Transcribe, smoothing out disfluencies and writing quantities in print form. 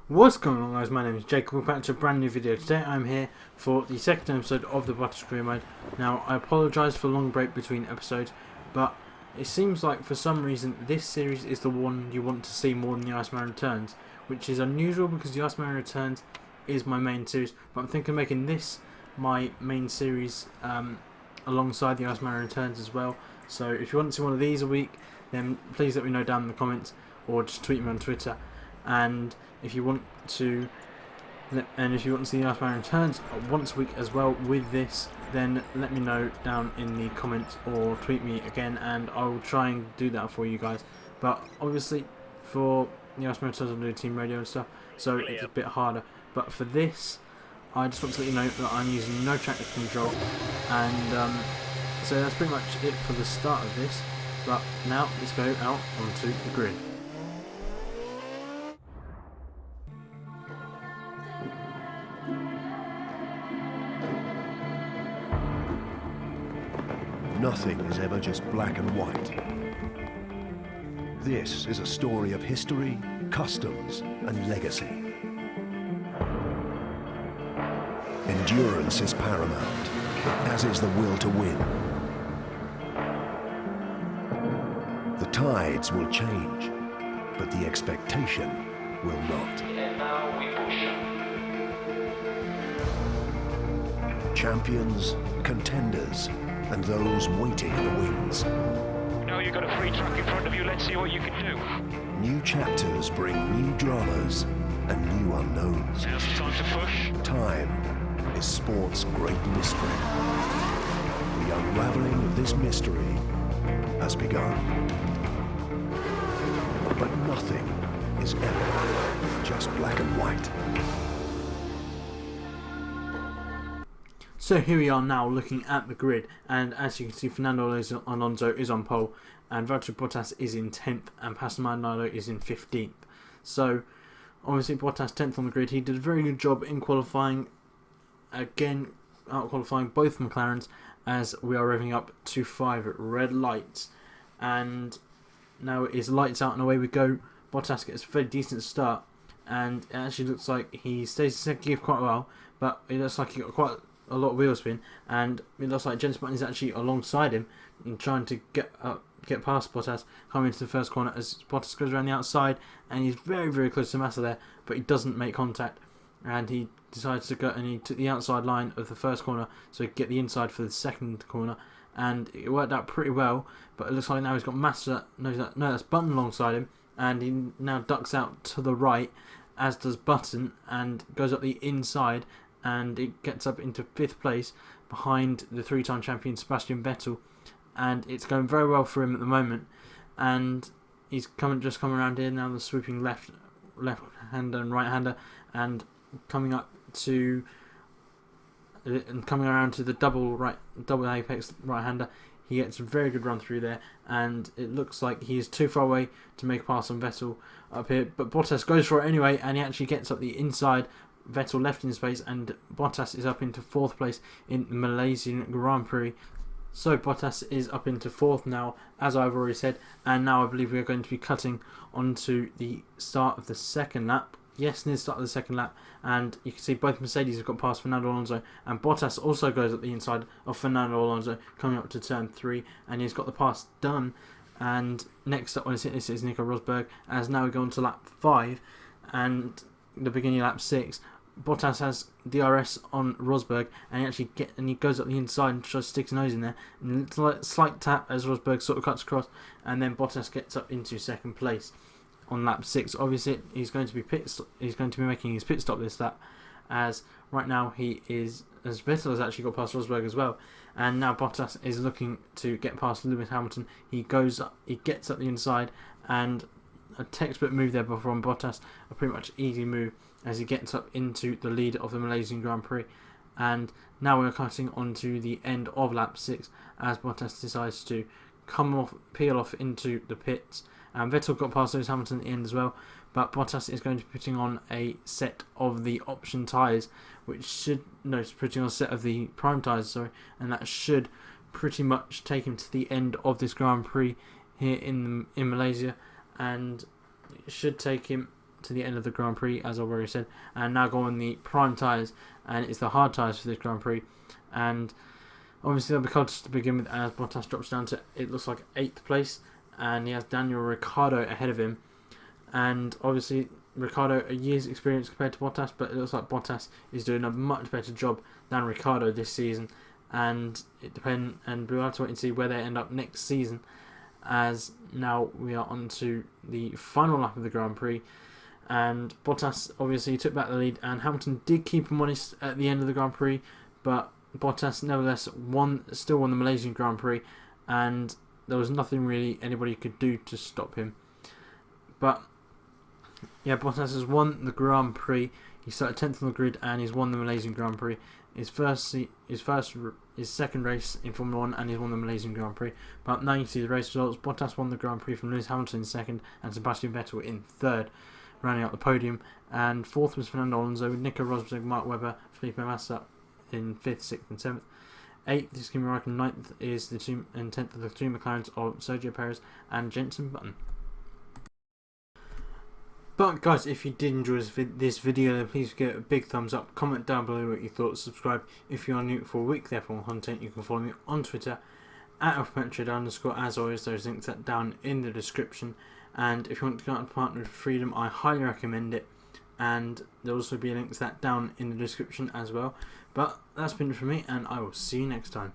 What's going on, guys? My name is Jacob. We're back to a brand new video. Today I'm here for the second episode of the Bottas Career Mode. Now, I apologise for the long break between episodes, but it seems like for some reason this series is the one you want to see more than the Iceman Returns, which is unusual because the Iceman Returns is my main series, but I'm thinking of making this my main series alongside the Iceman Returns as well. So if you want to see one of these a week, then please let me know down in the comments or just tweet me on Twitter. And if you want to see the Iceman Returns once a week as well with this, then let me know down in the comments or tweet me again, and I will try and do that for you guys. But obviously, for the Iceman Returns, I'll do team radio and stuff, so it's a bit harder. But for this, I just want to let you know that I'm using no tractor control, and so that's pretty much it for the start of this. But now let's go out onto the grid. Nothing is ever just black and white. This is a story of history, customs, and legacy. Endurance is paramount, as is the will to win. The tides will change, but the expectation will not. And now we push. Champions, contenders, and those waiting in the wings. Now you've got a free track in front of you, let's see what you can do. New chapters bring new dramas and new unknowns. Now's the time to push. Time is sport's great mystery. The unraveling of this mystery has begun. But nothing is ever just black and white. So here we are now looking at the grid, and as you can see, Fernando Alonso is on pole, and Valtteri Bottas is in 10th, and Pastor Maldonado is in 15th. So obviously Bottas 10th on the grid. He did a very good job in qualifying, again out qualifying both McLarens, as we are revving up to 5 red lights, and now it is lights out and away we go. Bottas gets a very decent start, and it actually looks like he stays in second gear quite well, but it looks like he got quite a lot of wheel spin, and it looks like Jensen Button is actually alongside him and trying to get past Bottas, coming into the first corner as Bottas goes around the outside, and he's very, very close to Massa there, but he doesn't make contact, and he decides to go, and he took the outside line of the first corner so he could get the inside for the second corner, and it worked out pretty well. But it looks like now he's got Massa, that's Button alongside him, and he now ducks out to the right, as does Button, and goes up the inside, and it gets up into 5th place behind the 3-time champion Sebastian Vettel, and it's going very well for him at the moment. And he's just coming around here now, the swooping left-hander and right-hander, and coming around to the double apex right-hander. He gets a very good run through there, and it looks like he is too far away to make a pass on Vettel up here, but Bottas goes for it anyway, and he actually gets up the inside. Vettel left in space, and Bottas is up into 4th place in the Malaysian Grand Prix. So Bottas is up into 4th now, as I've already said, and now I believe we are going to be cutting onto the start of the second lap. Yes, near the start of the second lap, and you can see both Mercedes have got past Fernando Alonso, and Bottas also goes up the inside of Fernando Alonso, coming up to turn 3, and he's got the pass done. And next up on this is Nico Rosberg, as now we go on to lap 5, and the beginning of lap 6. Bottas has DRS on Rosberg, and he goes up the inside and tries to stick his nose in there, and it's like a slight tap as Rosberg sort of cuts across, and then Bottas gets up into 2nd place on lap 6. Obviously he's going to be making his pit stop this lap, as right now as Vettel has actually got past Rosberg as well, and now Bottas is looking to get past Lewis Hamilton. He gets up the inside, and a textbook move there from Bottas, a pretty much easy move, as he gets up into the lead of the Malaysian Grand Prix. And now we're cutting onto the end of lap 6, as Bottas decides to peel off into the pits. And Vettel got past Lewis Hamilton at the end as well, but Bottas is going to be putting on a set of the option tyres, putting on a set of the prime tyres, and that should pretty much take him to the end of this Grand Prix here in Malaysia, and it should take him to the end of the Grand Prix, as I've already said, and now go on the prime tyres, and it's the hard tyres for this Grand Prix. And obviously they'll be close to begin with, as Bottas drops down to, it looks like, 8th place, and he has Daniel Ricciardo ahead of him. And obviously Ricciardo, a year's experience compared to Bottas, but it looks like Bottas is doing a much better job than Ricciardo this season. And we'll have to wait and see where they end up next season, as now we are on to the final lap of the Grand Prix. And Bottas obviously took back the lead, and Hamilton did keep him honest at the end of the Grand Prix, but Bottas nevertheless still won the Malaysian Grand Prix, and there was nothing really anybody could do to stop him. But yeah, Bottas has won the Grand Prix. He started 10th on the grid, and he's won the Malaysian Grand Prix. His second race in Formula 1, and he's won the Malaysian Grand Prix. But now you see the race results. Bottas won the Grand Prix from Lewis Hamilton in second, and Sebastian Vettel in third, rounding out the podium. And fourth was Fernando Alonso, with Nico Rosberg, Mark Webber, Felipe Massa in 5th, 6th and 7th. 8th is Kimi Raikkonen, 9th is the two, and 10th are the two McLarens of Sergio Perez and Jenson Button. But guys, if you did enjoy this video, then please give it a big thumbs up, comment down below what you thought, subscribe if you are new for a week therefore content. You can follow me on Twitter at @alphametric_. As always, those links are down in the description. And if you want to get a partner with Freedom, I highly recommend it. And there'll also be links that down in the description as well. But that's been it for me, and I will see you next time.